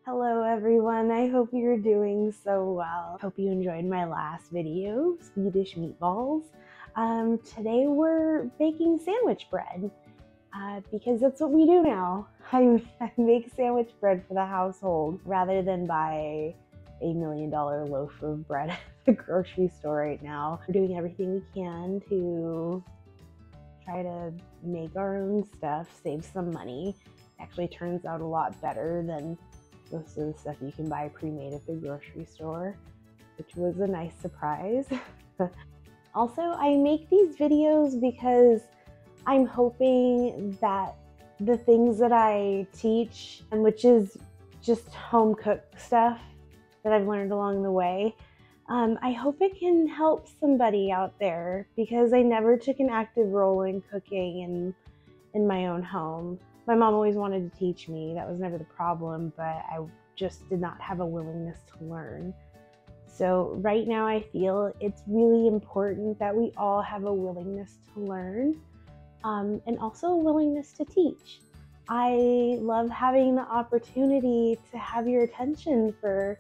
Hello everyone, I hope you're doing so well. Hope you enjoyed my last video, Swedish meatballs. Today we're baking sandwich bread because that's what we do now. I make sandwich bread for the household rather than buy $1 million loaf of bread at the grocery store right now. We're doing everything we can to try to make our own stuff, save some money. Actually turns out a lot better than most of the stuff you can buy pre-made at the grocery store, which was a nice surprise. Also, I make these videos because I'm hoping that the things that I teach, and which is just home cooked stuff that I've learned along the way, I hope it can help somebody out there because I never took an active role in cooking in my own home. My mom always wanted to teach me. That was never the problem, but I just did not have a willingness to learn. So right now I feel it's really important that we all have a willingness to learn and also a willingness to teach. I love having the opportunity to have your attention for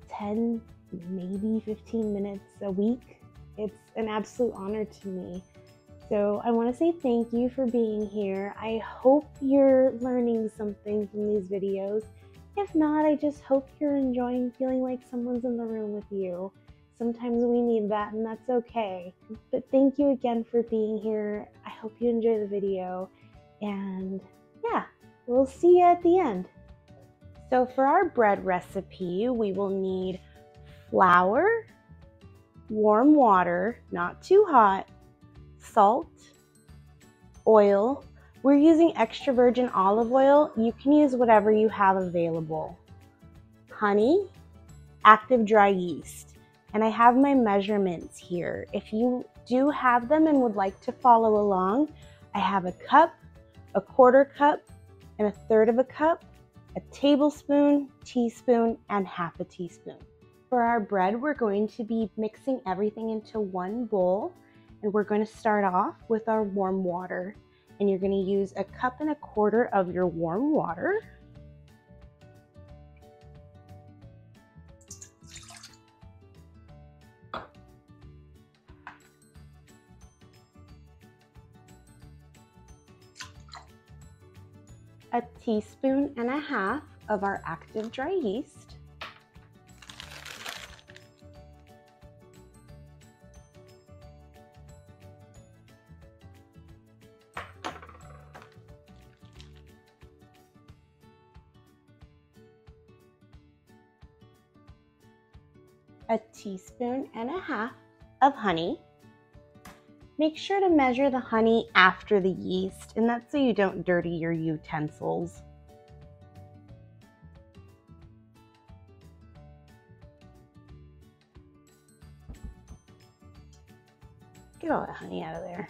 10, maybe 15 minutes a week. It's an absolute honor to me. So I want to say thank you for being here. I hope you're learning something from these videos. If not, I just hope you're enjoying feeling like someone's in the room with you. Sometimes we need that, and that's okay. But thank you again for being here. I hope you enjoy the video. And yeah, we'll see you at the end. So for our bread recipe, we will need flour, warm water, not too hot, salt, oil. We're using extra virgin olive oil. You can use whatever you have available. Honey, active dry yeast. And I have my measurements here. If you do have them and would like to follow along, I have a cup, a quarter cup, and a third of a cup, a tablespoon, teaspoon, and half a teaspoon. For our bread, we're going to be mixing everything into one bowl. And we're going to start off with our warm water. And you're going to use a cup and a quarter of your warm water. A teaspoon and a half of our active dry yeast. A teaspoon and a half of honey. Make sure to measure the honey after the yeast, and that's so you don't dirty your utensils. Get all that honey out of there.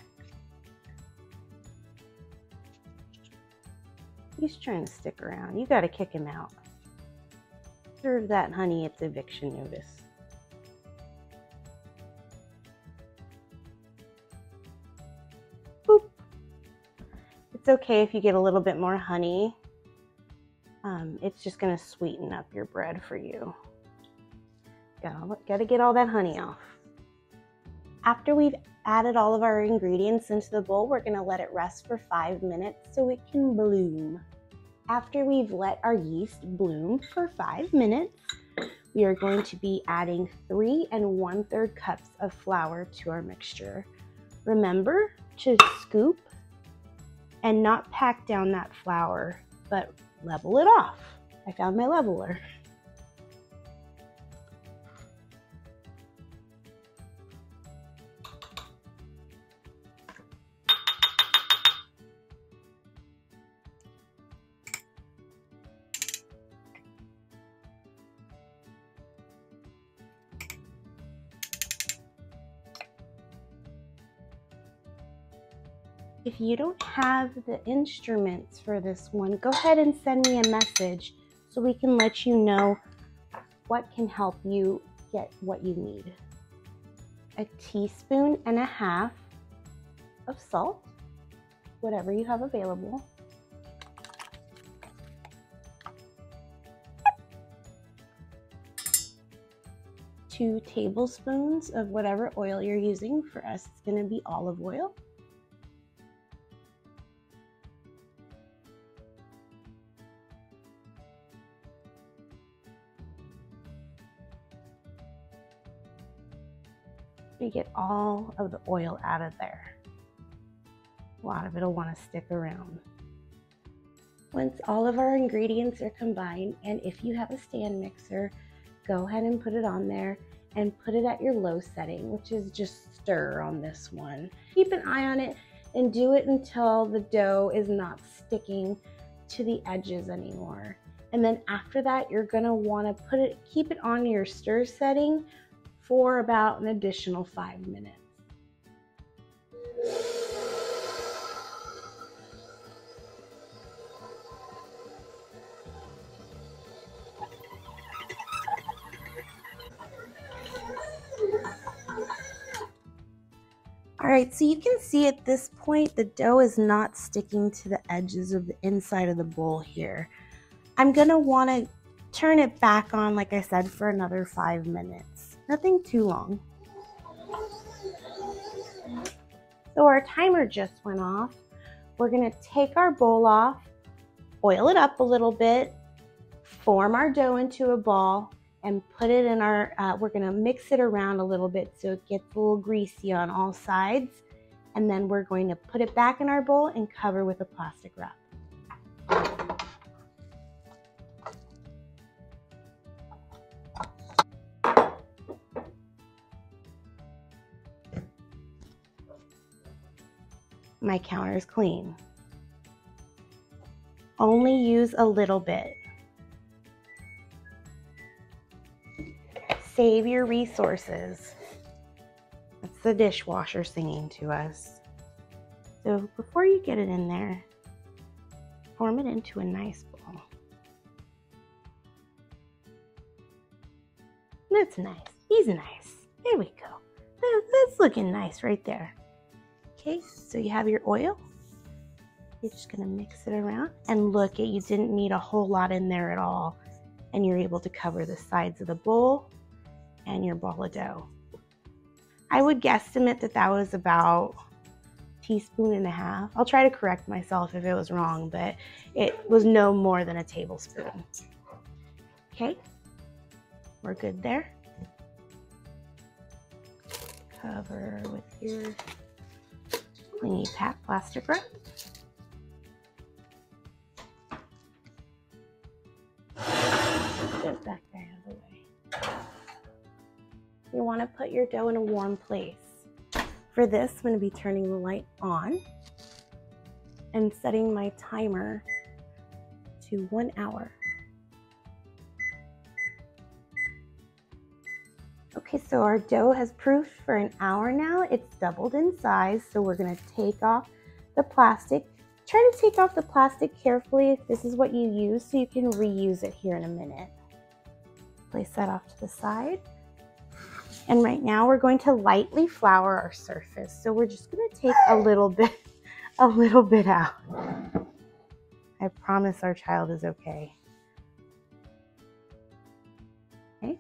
He's trying to stick around. You gotta kick him out. Serve that honey its eviction notice. Boop. It's okay if you get a little bit more honey. It's just gonna sweeten up your bread for you. Gotta get all that honey off. After we've added all of our ingredients into the bowl, we're gonna let it rest for 5 minutes so it can bloom. After we've let our yeast bloom for 5 minutes, we are going to be adding 3 1/3 cups of flour to our mixture. Remember to scoop and not pack down that flour, but level it off. I found my leveler. If you don't have the instruments for this one, go ahead and send me a message so we can let you know what can help you get what you need. A teaspoon and a half of salt, whatever you have available. 2 tablespoons of whatever oil you're using. For us, it's going to be olive oil. You get all of the oil out of there. A lot of it will want to stick around. Once all of our ingredients are combined, and if you have a stand mixer, go ahead and put it on there and put it at your low setting, which is just stir on this one. Keep an eye on it and do it until the dough is not sticking to the edges anymore. And then after that, you're gonna wanna keep it on your stir setting for about an additional 5 minutes. All right, so you can see at this point, the dough is not sticking to the edges of the inside of the bowl here. I'm gonna wanna turn it back on, like I said, for another 5 minutes. Nothing too long. So our timer just went off. We're gonna take our bowl off, oil it up a little bit, form our dough into a ball, and put it in our, we're gonna mix it around a little bit so it gets a little greasy on all sides. And then we're going to put it back in our bowl and cover with a plastic wrap. My counter is clean. Only use a little bit. Save your resources. That's the dishwasher singing to us. So before you get it in there, form it into a nice ball. That's nice. He's nice. There we go. That's looking nice right there. Okay, so you have your oil. You're just gonna mix it around, and look, you didn't need a whole lot in there at all, and you're able to cover the sides of the bowl and your ball of dough. I would guesstimate that that was about a teaspoon and a half. I'll try to correct myself if it was wrong, but it was no more than a tablespoon. Okay, we're good there. Cover with your clingy pack plastic wrap. Get back there out of the way. You want to put your dough in a warm place. For this, I'm going to be turning the light on and setting my timer to 1 hour. Okay, so our dough has proofed for an hour now. It's doubled in size, so we're going to take off the plastic. Try to take off the plastic carefully if this is what you use, so you can reuse it here in a minute. Place that off to the side. And right now we're going to lightly flour our surface. So we're just going to take a little bit out. I promise our child is okay. Okay.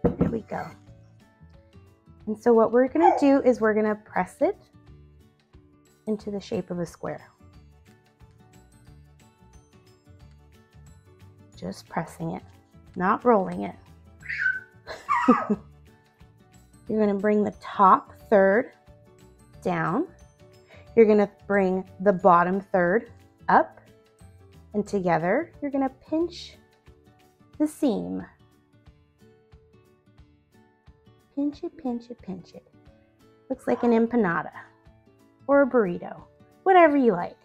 There we go. And so what we're going to do is we're going to press it into the shape of a square. Just pressing it, not rolling it. You're going to bring the top third down. You're going to bring the bottom third up, and together you're going to pinch the seam. Pinch it, pinch it, pinch it. Looks like an empanada or a burrito, whatever you like.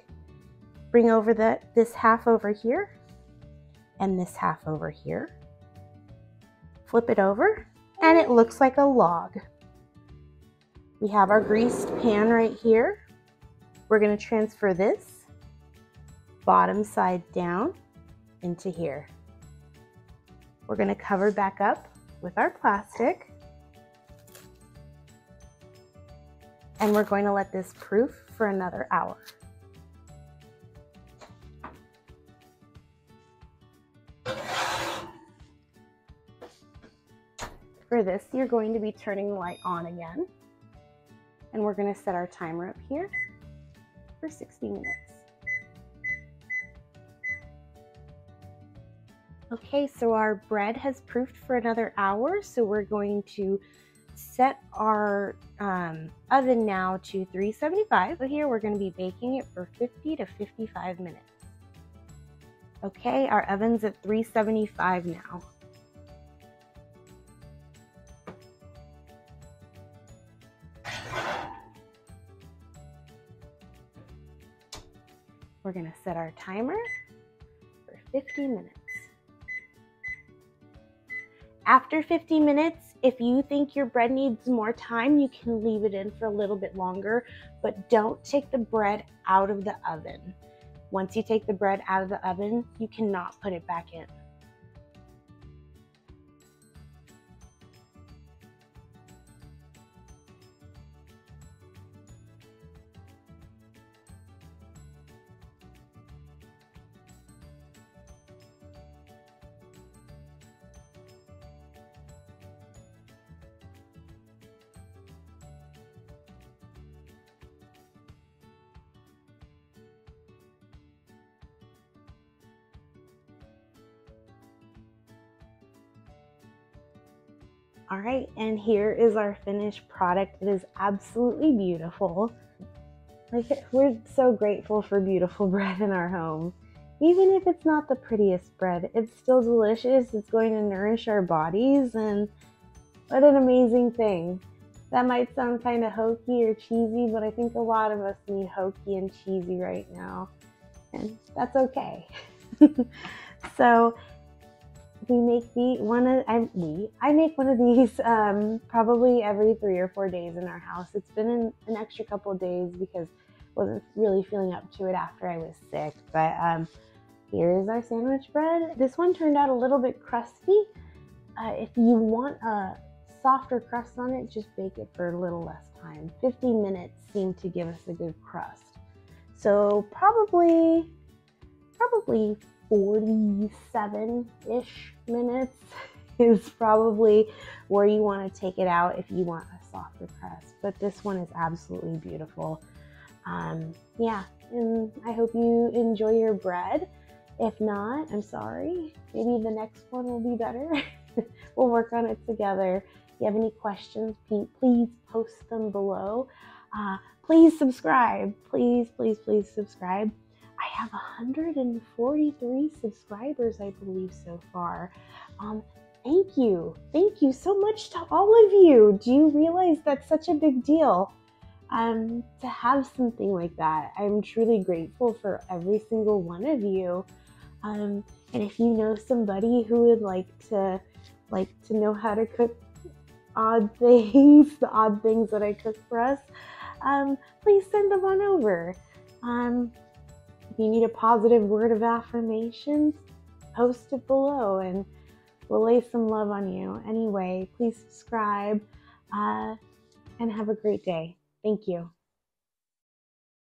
Bring over this half over here and this half over here. Flip it over and it looks like a log. We have our greased pan right here. We're going to transfer this bottom side down into here. We're going to cover back up with our plastic. And we're going to let this proof for another hour. For this, you're going to be turning the light on again. And we're going to set our timer up here for 60 minutes. Okay, so our bread has proofed for another hour, so we're going to set our oven now to 375. So here we're going to be baking it for 50 to 55 minutes. Okay, our oven's at 375 now. We're going to set our timer for 50 minutes. After 50 minutes, if you think your bread needs more time, you can leave it in for a little bit longer, but don't take the bread out of the oven. Once you take the bread out of the oven, you cannot put it back in. All right, and here is our finished product. It is absolutely beautiful. We're so grateful for beautiful bread in our home. Even if it's not the prettiest bread, it's still delicious. It's going to nourish our bodies, and what an amazing thing. That might sound kind of hokey or cheesy, but I think a lot of us need hokey and cheesy right now, and that's okay. So I make one of these probably every 3 or 4 days in our house. It's been an extra couple of days because I wasn't really feeling up to it after I was sick. But here's our sandwich bread. This one turned out a little bit crusty. If you want a softer crust on it, just bake it for a little less time. 50 minutes seemed to give us a good crust. So probably 47-ish minutes is probably where you want to take it out if you want a softer crust. But this one is absolutely beautiful. Yeah, and I hope you enjoy your bread. If not, I'm sorry. Maybe the next one will be better. We'll work on it together. If you have any questions, please post them below. Please subscribe. Please subscribe. I have 143 subscribers, I believe, so far. Thank you so much to all of you. Do you realize that's such a big deal? To have something like that. I'm truly grateful for every single one of you. And if you know somebody who would like to know how to cook odd things, the odd things that I cook for us, please send them on over. If you need a positive word of affirmation, post it below and we'll lay some love on you. Anyway, please subscribe and have a great day. Thank you.